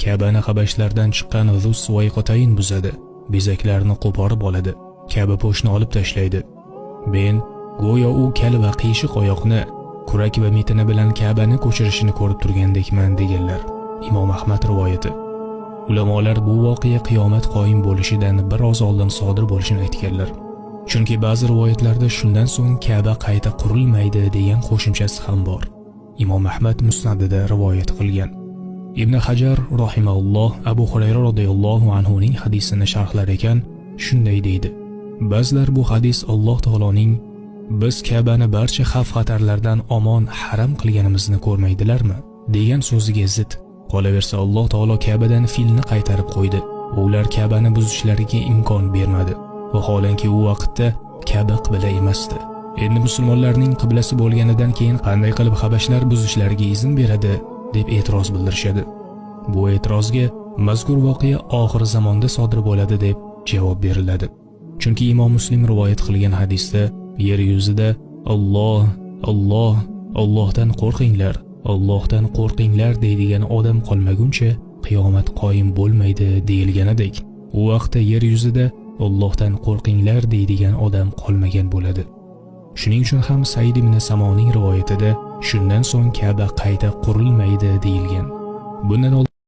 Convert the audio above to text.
Ka'bani Habashlardan chiqqan Zus Vayqotayn buzadi, bezaklarni qo'porib oladi, Ka'ba po'shni olib tashlaydi. Men go'yo u kal va qiyshiq oyoqni, kurak va metini bilan Ka'bani ko'chirishini ko'rib turgandekman deganlar. Imom Ahmad rivoyati. Ulamolar bu voqea qiyomat qoyim bo'lishidan biroz oldin sodir bo'lishini aytganlar. Chunki ba'zi rivoyatlarda shundan so'ng Ka'ba qayta qurilmaydi degan qo'shimchasi ham bor. Imom Ahmad musnadida rivoyat qilgan. Ibn Hajar rahimahulloh Abu Hurayra radhiyallohu anhu ning hadisini sharhlar ekan, shunday deydi: Ba'zilar bu hadis Alloh taoloning biz Ka'bani barcha xavf-xatarlardan omon haram qilganimizni ko'rmaydilarmi degan so'ziga zid. Qolaversa Alloh taolo Ka'badan filni qaytarib qo'ydi. Ular Ka'bani buzishlariga imkon bermadi. Vaholanki u vaqtda Ka'ba qibla emasdi. Endi musulmonlarning qiblasi bo'lganidan keyin qanday qilib Habashlar buzishlariga izn beradi deb e'tiroz bildirishadi. Bu e'tirozga mazkur voqea oxir zamonda sodir bo'ladi deb javob beriladi. Chunki Imom Muslim rivoyat qilgan hadisda yer yuzida Alloh, Alloh, Allohdan qo'rqinglar, Allohdan qo'rqinglar deydigan odam qolmaguncha qiyomat qoyim bo'lmaydi deyilganidek, u vaqtda yer yuzida Allohdan qo'rqinglar deydigan odam qolmagan bo'ladi. Shuning uchun ham Said ibn Samoning rivoyatida shundan so'ng Ka'ba qayta qurilmaydi deyilgan. Bundan